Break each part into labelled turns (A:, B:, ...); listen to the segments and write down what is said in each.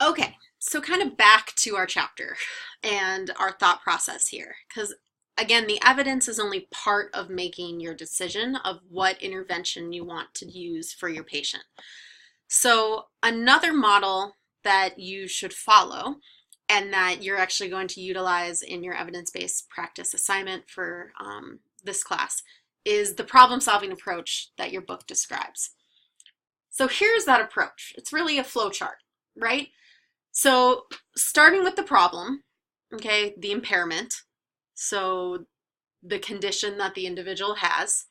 A: Okay, so kind of back to our chapter and our thought process here, because again, the evidence is only part of making your decision of what intervention you want to use for your patient. So another model that you should follow and that you're actually going to utilize in your evidence-based practice assignment for this class is the problem-solving approach that your book describes. So here's that approach. It's really a flow chart, right? So starting with the problem, okay, the impairment, so the condition that the individual has,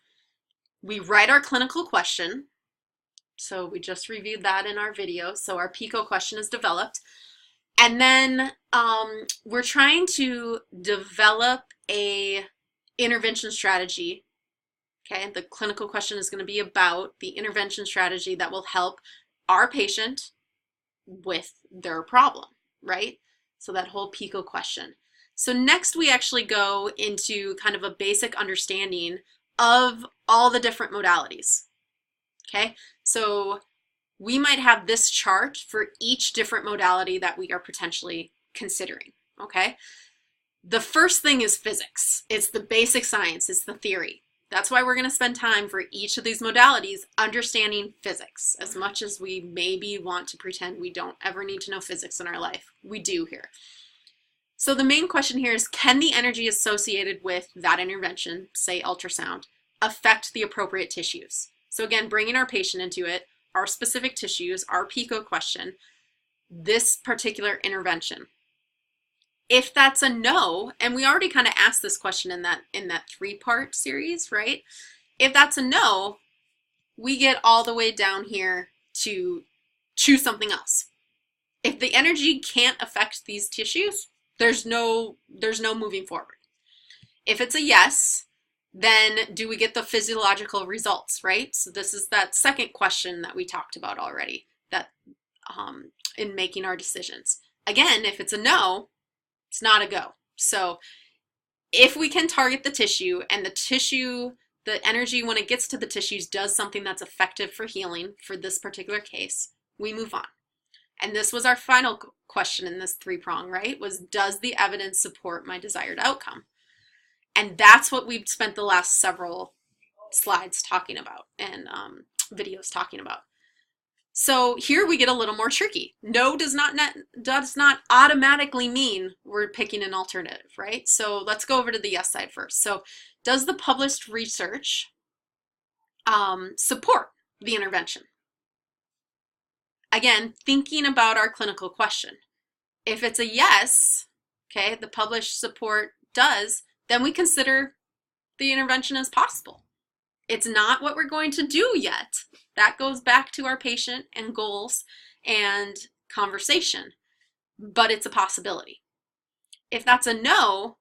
A: we write our clinical question. So we just reviewed that in our video. So our PICO question is developed. And then we're trying to develop a intervention strategy. Okay, the clinical question is going to be about the intervention strategy that will help our patient with their problem, right? So that whole PICO question. So next we actually go into kind of a basic understanding of all the different modalities. Okay, so we might have this chart for each different modality that we are potentially considering. Okay, the first thing is physics. It's the basic science, it's the theory. That's why we're going to spend time for each of these modalities understanding physics. As much as we maybe want to pretend we don't ever need to know physics in our life, we do here. So the main question here is, can the energy associated with that intervention, say ultrasound, affect the appropriate tissues? So again, bringing our patient into it, our specific tissues, our PICO question, this particular intervention. If that's a no, and we already kind of asked this question in that 3-part series, right? If that's a no, we get all the way down here to choose something else. If the energy can't affect these tissues, there's no moving forward. If it's a yes, then do we get the physiological results, right? So this is that second question that we talked about already, that in making our decisions. Again, if it's a no, it's not a go. So if we can target the tissue and the energy when it gets to the tissues does something that's effective for healing for this particular case, we move on. And this was our final question in this 3-prong, right? Was, does the evidence support my desired outcome? And that's what we've spent the last several slides talking about and videos talking about. So here we get a little more tricky. No does not automatically mean we're picking an alternative, right? So let's go over to the yes side first. So does the published research support the intervention? Again, thinking about our clinical question. If it's a yes, okay, the published support does, then we consider the intervention as possible. It's not what we're going to do yet. That goes back to our patient and goals and conversation, but it's a possibility. If that's a no,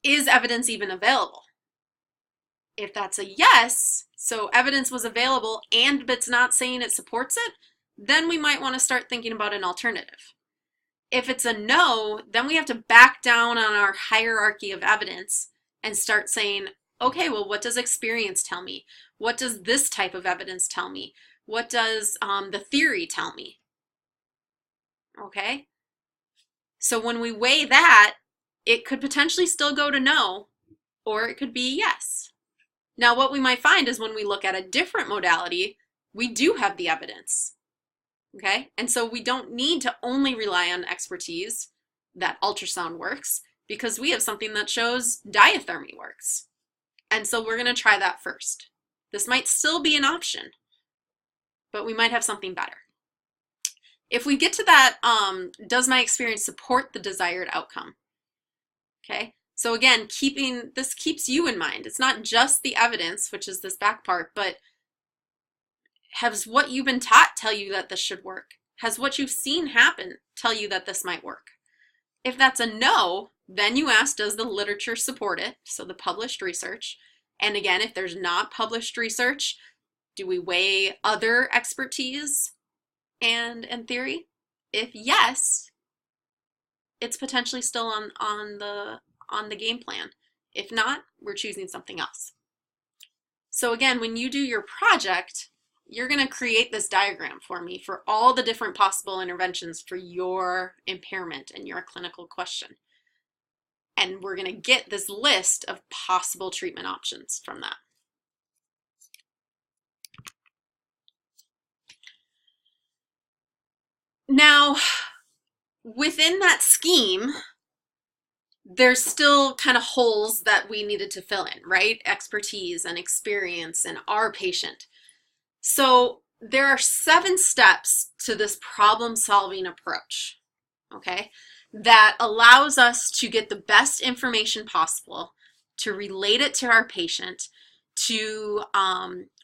A: is evidence even available? If that's a yes, so evidence was available and it's not saying it supports it, then we might want to start thinking about an alternative. If it's a no, then we have to back down on our hierarchy of evidence and start saying, okay, well, what does experience tell me? What does this type of evidence tell me? What does the theory tell me? Okay? So when we weigh that, it could potentially still go to no, or it could be yes. Now, what we might find is when we look at a different modality, we do have the evidence. Okay? And so we don't need to only rely on expertise that ultrasound works, because we have something that shows diathermy works. And so we're going to try that first. This might still be an option, but we might have something better. If we get to that, does my experience support the desired outcome? Okay, so again, this keeps you in mind. It's not just the evidence, which is this back part, but has what you've been taught tell you that this should work? Has what you've seen happen tell you that this might work? If that's a no, then you ask, does the literature support it? So the published research. And again, if there's not published research, do we weigh other expertise and theory? If yes, it's potentially still on the game plan. If not, we're choosing something else. So again, when you do your project, you're going to create this diagram for me for all the different possible interventions for your impairment and your clinical question. And we're going to get this list of possible treatment options from that. Now, within that scheme, there's still kind of holes that we needed to fill in, right? Expertise and experience and our patient. So there are 7 steps to this problem-solving approach, okay, that allows us to get the best information possible, to relate it to our patient, to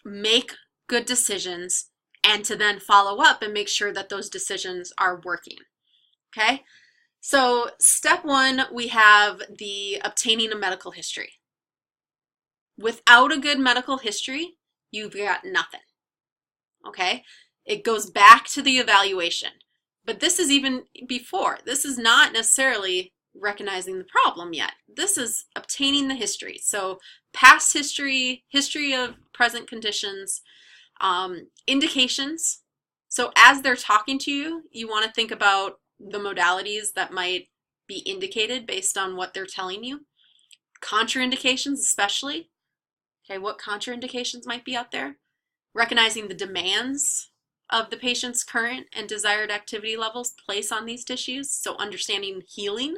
A: make good decisions, and to then follow up and make sure that those decisions are working, okay? So step 1, we have the obtaining a medical history. Without a good medical history, you've got nothing, okay? It goes back to the evaluation. But this is even before. This is not necessarily recognizing the problem yet. This is obtaining the history. So past history, history of present conditions, indications. So as they're talking to you, you want to think about the modalities that might be indicated based on what they're telling you. Contraindications especially. Okay, what contraindications might be out there? Recognizing the demands of the patient's current and desired activity levels place on these tissues, so understanding healing,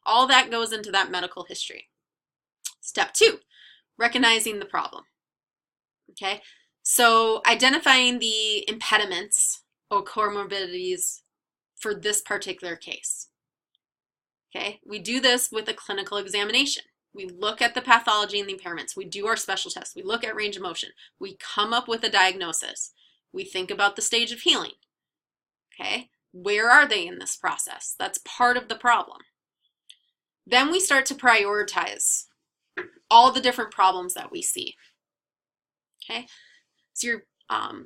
A: all that goes into that medical history. Step 2, recognizing the problem. Okay, so identifying the impediments or comorbidities for this particular case. Okay, we do this with a clinical examination. We look at the pathology and the impairments. We do our special tests. We look at range of motion. We come up with a diagnosis. We think about the stage of healing. Okay, where are they in this process? That's part of the problem. Then we start to prioritize all the different problems that we see. Okay, so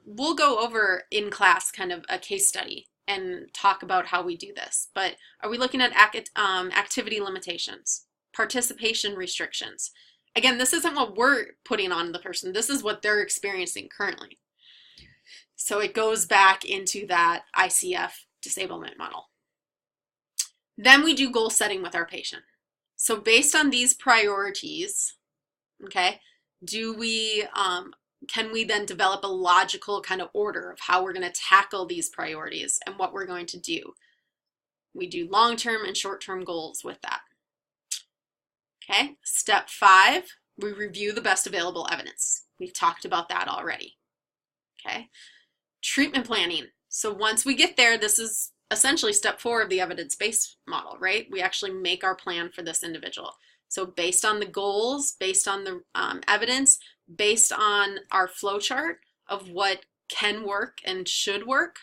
A: we'll go over in class kind of a case study and talk about how we do this. But are we looking at activity limitations, participation restrictions? Again, this isn't what we're putting on the person. This is what they're experiencing currently. So it goes back into that ICF disablement model. Then we do goal setting with our patient. So based on these priorities, okay, can we then develop a logical kind of order of how we're going to tackle these priorities and what we're going to do? We do long-term and short-term goals with that. Okay, step 5, we review the best available evidence. We've talked about that already. Okay. Treatment planning. So once we get there, this is essentially step 4 of the evidence-based model, right? We actually make our plan for this individual. So based on the goals, based on the evidence, based on our flow chart of what can work and should work,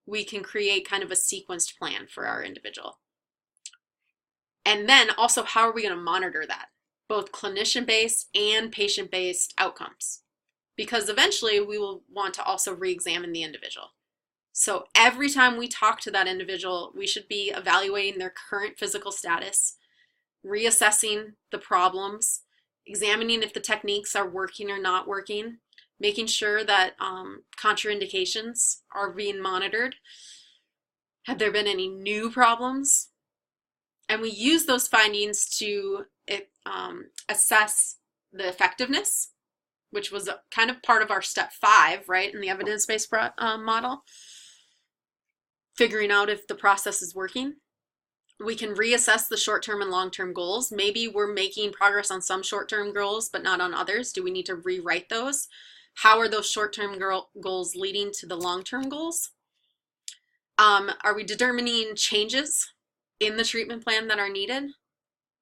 A: we can create kind of a sequenced plan for our individual. And then also, how are we going to monitor that? Both clinician-based and patient-based outcomes. Because eventually we will want to also re-examine the individual. So every time we talk to that individual, we should be evaluating their current physical status, reassessing the problems, examining if the techniques are working or not working, making sure that contraindications are being monitored. Have there been any new problems? And we use those findings to assess the effectiveness, which was kind of part of our step 5, right, in the evidence-based model, figuring out if the process is working. We can reassess the short-term and long-term goals. Maybe we're making progress on some short-term goals, but not on others. Do we need to rewrite those? How are those short-term goals leading to the long-term goals? Are we determining changes in the treatment plan that are needed?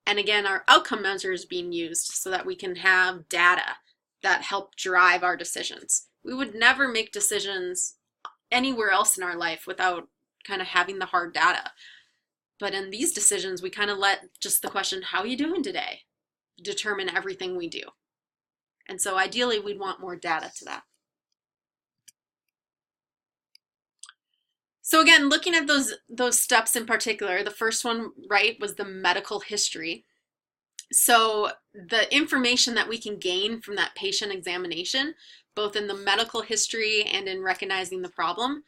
A: And again, our outcome measures being used so that we can have data that help drive our decisions. We would never make decisions anywhere else in our life without kind of having the hard data. But in these decisions, we kind of let just the question, how are you doing today, determine everything we do. And so ideally, we'd want more data to that. So again, looking at those steps in particular, the first one, right, was the medical history. So the information that we can gain from that patient examination both in the medical history and in recognizing the problem.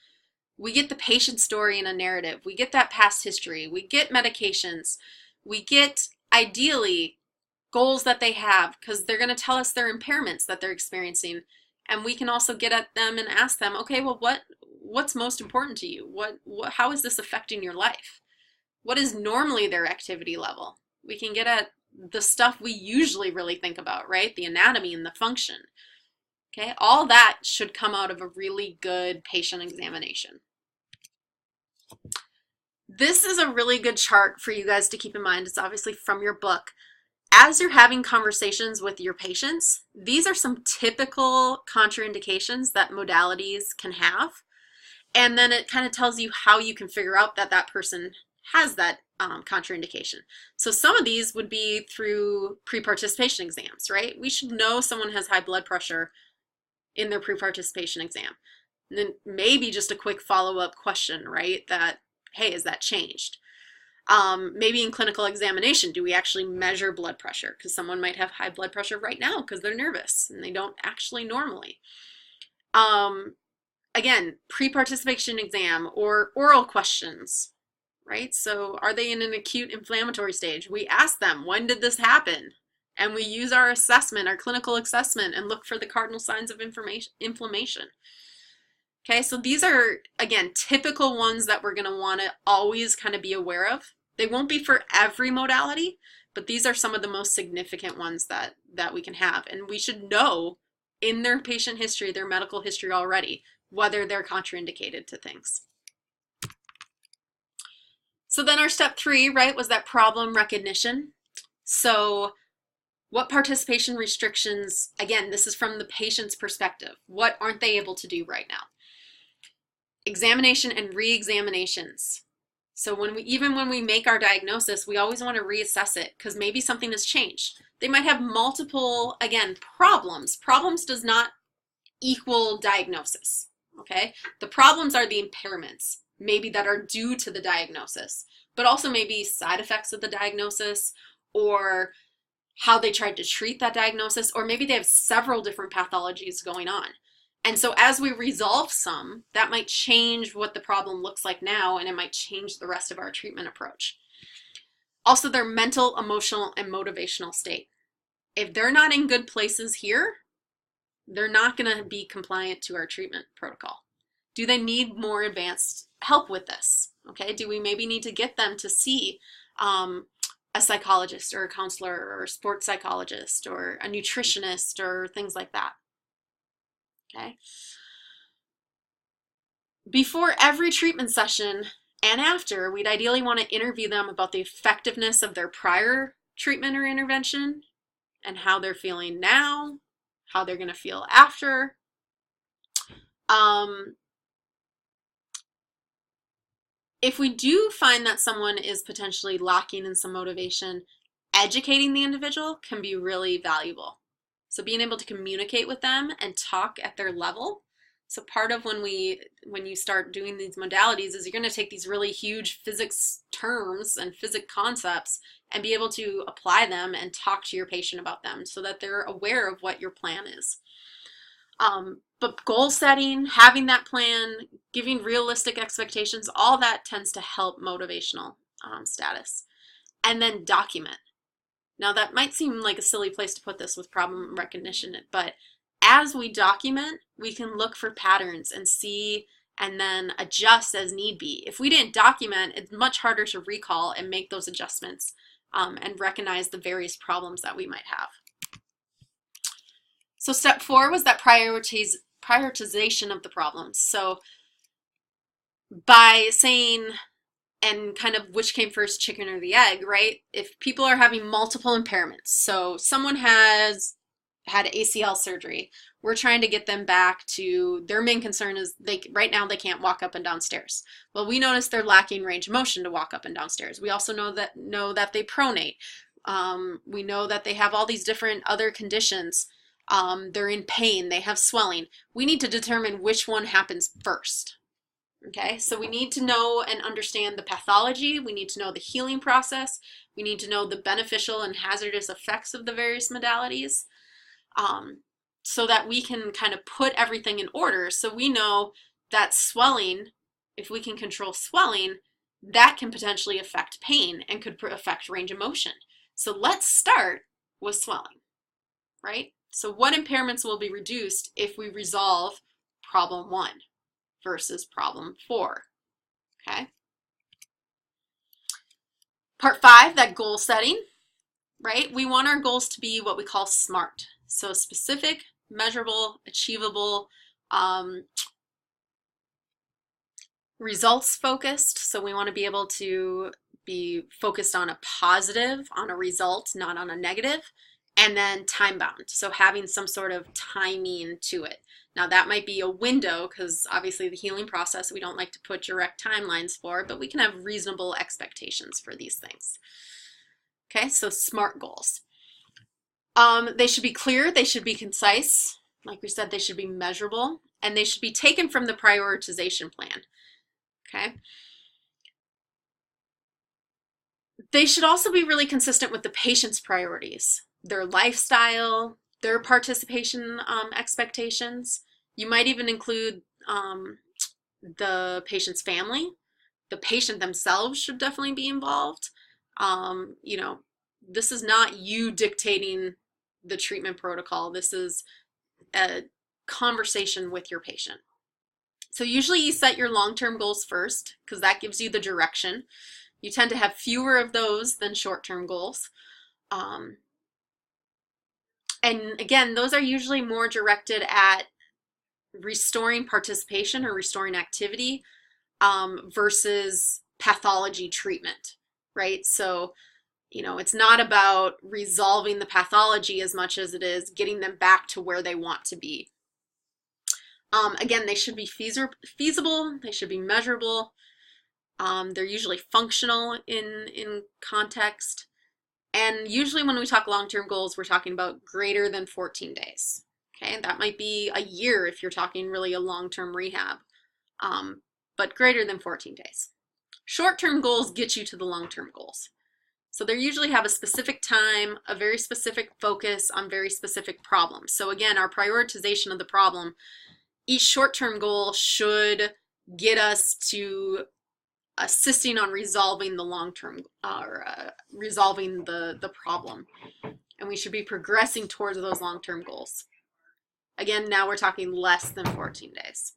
A: We get the patient story in a narrative. We get that past history. We get medications. We get, ideally, goals that they have, because they're going to tell us their impairments that they're experiencing. And we can also get at them and ask them, okay, well, what's most important to you? How is this affecting your life? What is normally their activity level? We can get at the stuff we usually really think about, right? The anatomy and the function. Okay, all that should come out of a really good patient examination. This is a really good chart for you guys to keep in mind. It's obviously from your book. As you're having conversations with your patients, these are some typical contraindications that modalities can have. And then it kind of tells you how you can figure out that that person has that contraindication. So some of these would be through pre-participation exams, right? We should know someone has high blood pressure in their pre-participation exam. And then maybe just a quick follow-up question, right? That, hey, has that changed? Maybe in clinical examination, do we actually measure blood pressure? Because someone might have high blood pressure right now because they're nervous and they don't actually normally. Again, pre-participation exam or oral questions, right? So are they in an acute inflammatory stage? We ask them, when did this happen? And we use our assessment, our clinical assessment, and look for the cardinal signs of inflammation. Okay, so these are, again, typical ones that we're going to want to always kind of be aware of. They won't be for every modality, but these are some of the most significant ones that we can have. And we should know in their patient history, their medical history already, whether they're contraindicated to things. So then our step 3, right, was that problem recognition. So what participation restrictions, again, this is from the patient's perspective. What aren't they able to do right now? Examination and re-examinations. So even when we make our diagnosis, we always want to reassess it because maybe something has changed. They might have multiple, again, problems. Problems does not equal diagnosis, okay? The problems are the impairments, maybe that are due to the diagnosis, but also maybe side effects of the diagnosis or how they tried to treat that diagnosis, or maybe they have several different pathologies going on. And so as we resolve some, that might change what the problem looks like now, and it might change the rest of our treatment approach. Also, their mental, emotional, and motivational state. If they're not in good places here, they're not going to be compliant to our treatment protocol. Do they need more advanced help with this? Okay, do we maybe need to get them to see a psychologist or a counselor or a sports psychologist or a nutritionist or things like that? Okay. Before every treatment session and after, we'd ideally want to interview them about the effectiveness of their prior treatment or intervention and how they're feeling now, how they're going to feel after. If we do find that someone is potentially lacking in some motivation, educating the individual can be really valuable. So being able to communicate with them and talk at their level. So part of when you start doing these modalities is you're going to take these really huge physics terms and physics concepts and be able to apply them and talk to your patient about them so that they're aware of what your plan is. But goal setting, having that plan, giving realistic expectations, all that tends to help motivational status. And then document. Now that might seem like a silly place to put this with problem recognition, but as we document, we can look for patterns and see and then adjust as need be. If we didn't document, it's much harder to recall and make those adjustments and recognize the various problems that we might have. So step 4 was that prioritization of the problems. So by saying, and kind of which came first, chicken or the egg, right? If people are having multiple impairments, so someone has had ACL surgery, we're trying to get them back to, their main concern is right now they can't walk up and down stairs. Well, we notice they're lacking range of motion to walk up and down stairs. We also know that they pronate. We know that they have all these different other conditions. They're in pain, they have swelling. We need to determine which one happens first. Okay, so we need to know and understand the pathology, we need to know the healing process, we need to know the beneficial and hazardous effects of the various modalities. so that we can kind of put everything in order. So we know that swelling, if we can control swelling, that can potentially affect pain and could affect range of motion. So let's start with swelling, right? So what impairments will be reduced if we resolve problem 1 versus problem 4, okay? Part 5, that goal setting, right? We want our goals to be what we call SMART. So specific, measurable, achievable, results focused. So we want to be able to be focused on a positive, on a result, not on a negative, and then time bound. So having some sort of timing to it. Now that might be a window, because obviously the healing process we don't like to put direct timelines for, but we can have reasonable expectations for these things. Okay, so SMART goals. They should be clear, they should be concise. Like we said, they should be measurable, and they should be taken from the prioritization plan. Okay. They should also be really consistent with the patient's priorities, their lifestyle, their participation expectations. You might even include the patient's family. The patient themselves should definitely be involved. You know, this is not you dictating the treatment protocol. This is a conversation with your patient. So usually you set your long-term goals first because that gives you the direction. You tend to have fewer of those than short-term goals. And again, those are usually more directed at restoring participation or restoring activity versus pathology treatment, right? So, you know, it's not about resolving the pathology as much as it is getting them back to where they want to be. Again, they should be feasible, they should be measurable. They're usually functional in context. And usually when we talk long-term goals, we're talking about greater than 14 days. Okay, that might be a year if you're talking really a long-term rehab, but greater than 14 days. Short-term goals get you to the long-term goals. So they usually have a specific time, a very specific focus on very specific problems. So again, our prioritization of the problem, each short-term goal should get us to assisting on resolving the long-term or resolving the problem. And we should be progressing towards those long-term goals. Again, now we're talking less than 14 days.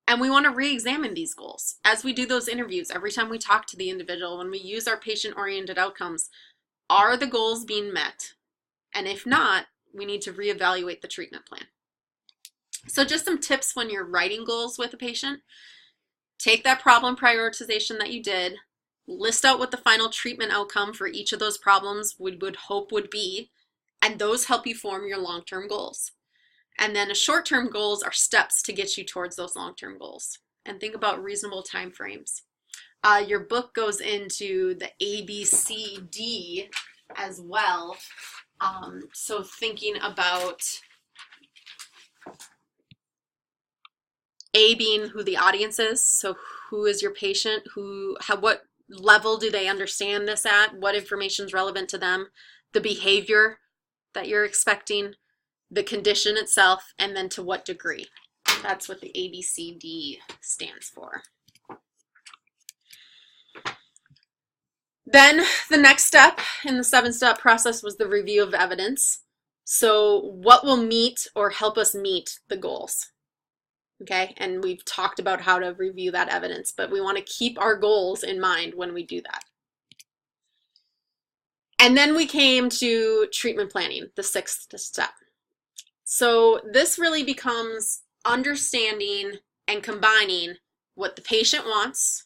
A: And we want to re-examine these goals. As we do those interviews, every time we talk to the individual, when we use our patient-oriented outcomes, are the goals being met? And if not, we need to reevaluate the treatment plan. So just some tips when you're writing goals with a patient. Take that problem prioritization that you did, list out what the final treatment outcome for each of those problems would hope would be, and those help you form your long-term goals. And then short-term goals are steps to get you towards those long-term goals. And think about reasonable time frames. Your book goes into the ABCD as well. So thinking about A being who the audience is, so who is your patient, what level do they understand this at, what information is relevant to them, the behavior that you're expecting, the condition itself, and then to what degree. That's what the ABCD stands for. Then the next step in the 7-step process was the review of evidence. So what will meet or help us meet the goals? Okay, and we've talked about how to review that evidence, but we want to keep our goals in mind when we do that. And then we came to treatment planning, the 6th step. So this really becomes understanding and combining what the patient wants,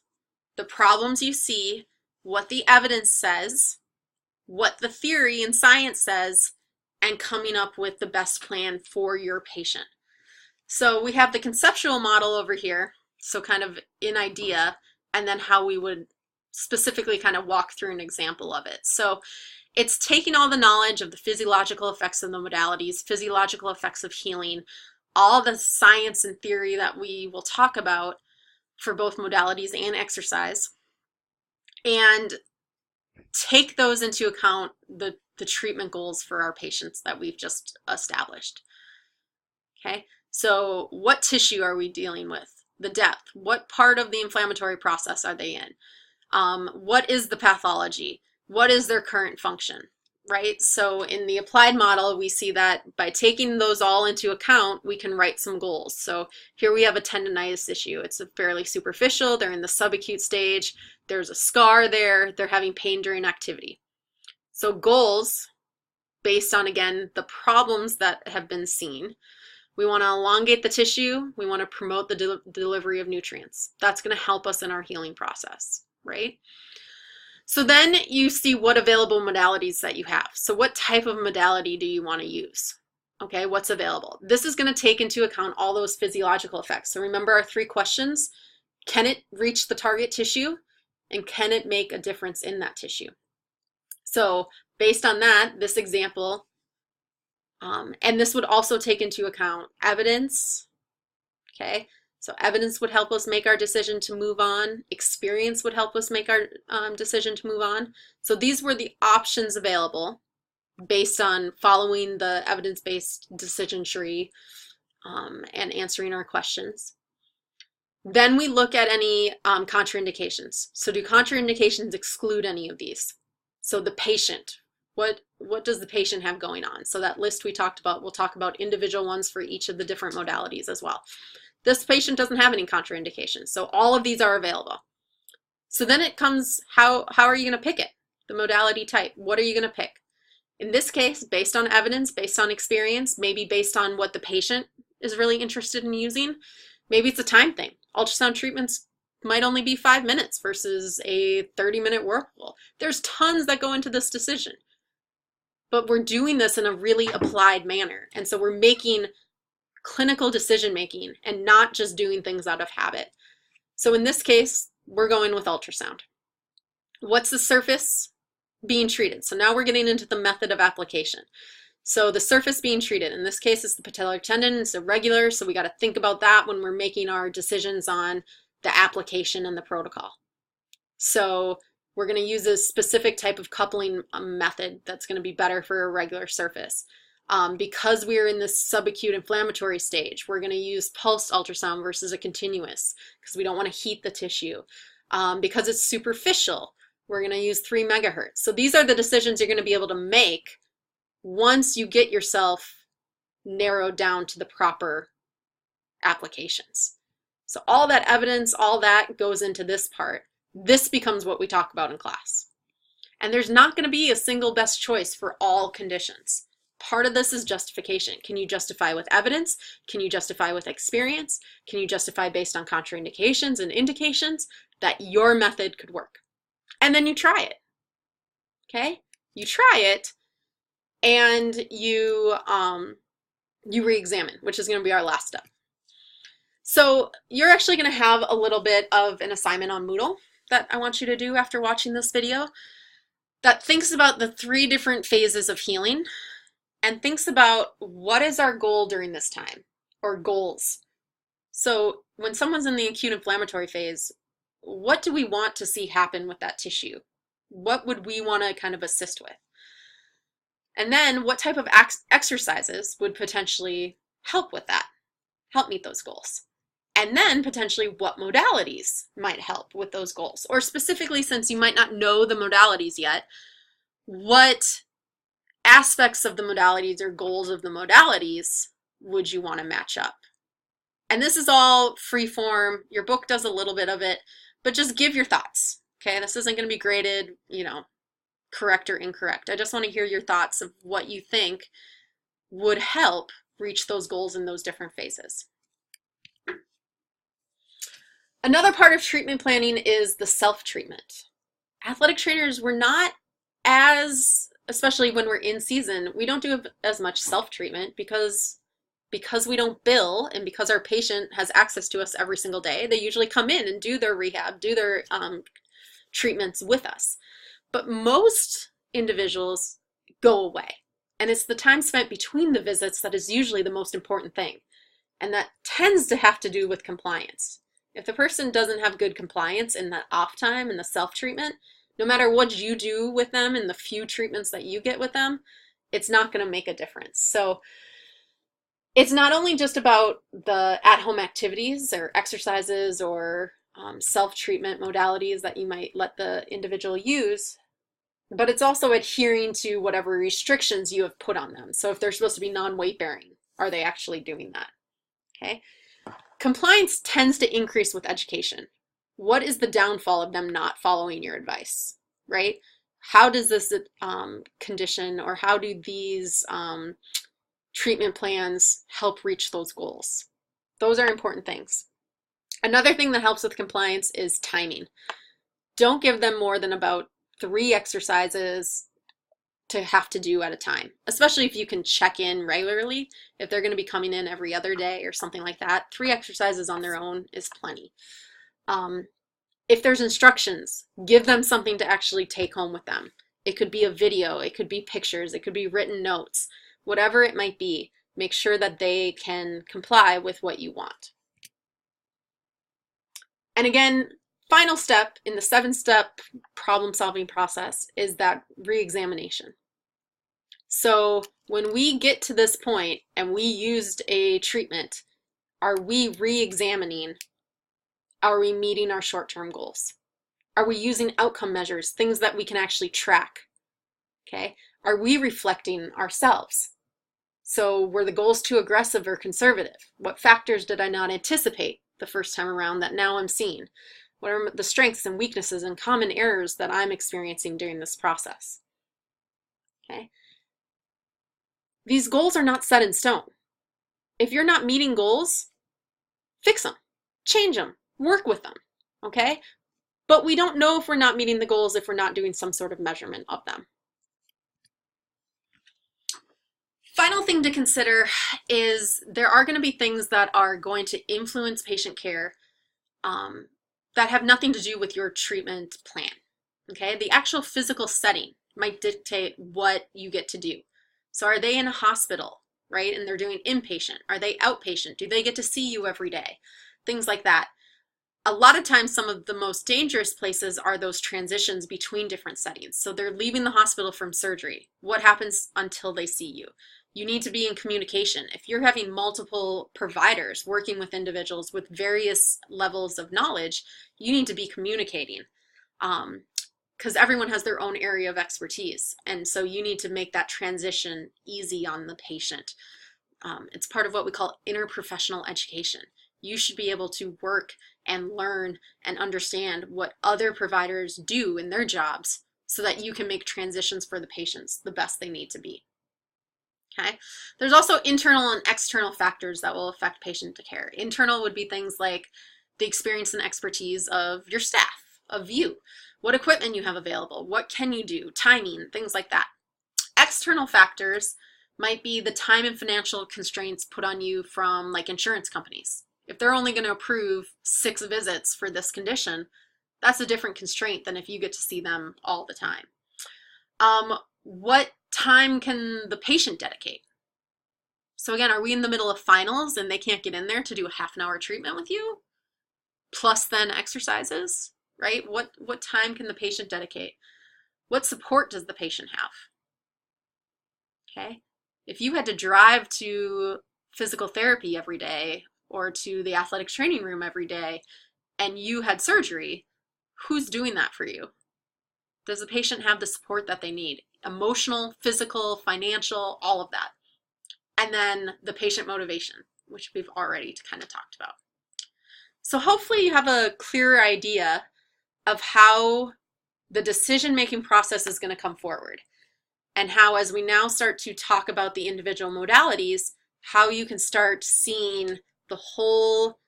A: the problems you see, what the evidence says, what the theory and science says, and coming up with the best plan for your patient. So we have the conceptual model over here, so kind of an idea, and then how we would specifically kind of walk through an example of it. So it's taking all the knowledge of the physiological effects of the modalities, physiological effects of healing, all the science and theory that we will talk about for both modalities and exercise, and take those into account, the the treatment goals for our patients that we've just established. Okay, so what tissue are we dealing with? The depth. What part of the inflammatory process are they in? What is the pathology? What is their current function? Right? So in the applied model, we see that by taking those all into account, we can write some goals. So here we have a tendonitis issue. It's a fairly superficial. They're in the subacute stage. There's a scar there. They're having pain during activity. So goals based on, again, the problems that have been seen. We want to elongate the tissue. We want to promote the delivery of nutrients. That's going to help us in our healing process, right? So then you see what available modalities that you have. So what type of modality do you want to use? Okay, what's available? This is going to take into account all those physiological effects. So remember our 3 questions. Can it reach the target tissue? And can it make a difference in that tissue? So based on that, this example, and this would also take into account evidence, okay? So evidence would help us make our decision to move on. Experience would help us make our decision to move on. So these were the options available based on following the evidence-based decision tree and answering our questions. Then we look at any contraindications. So do contraindications exclude any of these? So the patient, what does the patient have going on? So that list we talked about, we'll talk about individual ones for each of the different modalities as well. This patient doesn't have any contraindications, so all of these are available. So then it comes, how are you going to pick it? The modality type, what are you going to pick? In this case, based on evidence, based on experience, maybe based on what the patient is really interested in using, maybe it's a time thing. Ultrasound treatments might only be 5 minutes versus a 30-minute whirlpool. There's tons that go into this decision. But we're doing this in a really applied manner. And so we're making clinical decision making and not just doing things out of habit. So in this case, we're going with ultrasound. What's the surface being treated? So now we're getting into the method of application. So the surface being treated, in this case, is the patellar tendon. It's irregular, so we got to think about that when we're making our decisions on the application and the protocol. So we're going to use a specific type of coupling method that's going to be better for a regular surface. Because we're in this subacute inflammatory stage, we're going to use pulsed ultrasound versus a continuous because we don't want to heat the tissue. Because it's superficial, we're going to use 3 megahertz. So these are the decisions you're going to be able to make once you get yourself narrowed down to the proper applications. So all that evidence, all that goes into this part. This becomes what we talk about in class. And there's not going to be a single best choice for all conditions. Part of this is justification. Can you justify with evidence? Can you justify with experience? Can you justify based on contraindications and indications that your method could work? And then you try it. Okay? You try it and you re-examine, which is going to be our last step. So you're actually going to have a little bit of an assignment on Moodle that I want you to do after watching this video that thinks about the 3 different phases of healing and thinks about what is our goal during this time, or goals. So when someone's in the acute inflammatory phase, what do we want to see happen with that tissue? What would we want to kind of assist with? And then what type of exercises would potentially help with that, help meet those goals? And then potentially what modalities might help with those goals? Or specifically, since you might not know the modalities yet, what aspects of the modalities or goals of the modalities would you want to match up? And this is all free form. Your book does a little bit of it, but just give your thoughts. Okay, this isn't going to be graded, correct or incorrect. I just want to hear your thoughts of what you think would help reach those goals in those different phases. Another part of treatment planning is the self-treatment. Athletic trainers, we're not especially when we're in season, we don't do as much self-treatment because we don't bill and because our patient has access to us every single day. They usually come in and do their rehab, do their treatments with us. But most individuals go away. And it's the time spent between the visits that is usually the most important thing. And that tends to have to do with compliance. If the person doesn't have good compliance in the off time and the self-treatment, No matter what you do with them and the few treatments that you get with them, it's not going to make a difference. So it's not only just about the at-home activities or exercises or self-treatment modalities that you might let the individual use, but it's also adhering to whatever restrictions you have put on them. So if they're supposed to be non-weight bearing, are they actually doing that? Okay. Compliance tends to increase with education. What is the downfall of them not following your advice, right? How does this condition, or how do these treatment plans help reach those goals? Those are important things. Another thing that helps with compliance is timing. Don't give them more than about 3 exercises to have to do at a time, especially if you can check in regularly. If they're going to be coming in every other day or something like that, 3 exercises on their own is plenty. If there's instructions, give them something to actually take home with them. It could be a video, it could be pictures, it could be written notes, whatever it might be. Make sure that they can comply with what you want. And again, final step in the 7-step problem-solving process is that re-examination. So when we get to this point and we used a treatment, are we re-examining? Are we meeting our short-term goals? Are we using outcome measures, things that we can actually track? Okay. Are we reflecting ourselves? So were the goals too aggressive or conservative? What factors did I not anticipate the first time around that now I'm seeing? What are the strengths and weaknesses and common errors that I'm experiencing during this process? Okay. These goals are not set in stone. If you're not meeting goals, fix them, change them, work with them, okay? But we don't know if we're not meeting the goals if we're not doing some sort of measurement of them. Final thing to consider is there are going to be things that are going to influence patient care that have nothing to do with your treatment plan, okay? The actual physical setting might dictate what you get to do. So are they in a hospital, right? And they're doing inpatient? Are they outpatient? Do they get to see you every day? Things like that. A lot of times, some of the most dangerous places are those transitions between different settings. So they're leaving the hospital from surgery. What happens until they see you? You need to be in communication. If you're having multiple providers working with individuals with various levels of knowledge, you need to be communicating because everyone has their own area of expertise. And so you need to make that transition easy on the patient. It's part of what we call interprofessional education. You should be able to work and learn and understand what other providers do in their jobs so that you can make transitions for the patients the best they need to be. Okay. There's also internal and external factors that will affect patient care. Internal would be things like the experience and expertise of your staff, of you, what equipment you have available, what can you do, timing, things like that. External factors might be the time and financial constraints put on you from like insurance companies. If they're only going to approve 6 visits for this condition, that's a different constraint than if you get to see them all the time. What time can the patient dedicate? So again, are we in the middle of finals and they can't get in there to do a half-an-hour treatment with you? Plus then exercises, right? What time can the patient dedicate? What support does the patient have? Okay. If you had to drive to physical therapy every day or to the athletic training room every day and you had surgery, who's doing that for you? Does the patient have the support that they need? Emotional, physical, financial, all of that. And then the patient motivation, which we've already kind of talked about. So hopefully you have a clearer idea of how the decision-making process is going to come forward, and how, as we now start to talk about the individual modalities, how you can start seeing the whole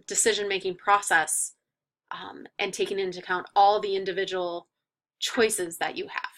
A: decision-making process and taking into account all the individual choices that you have.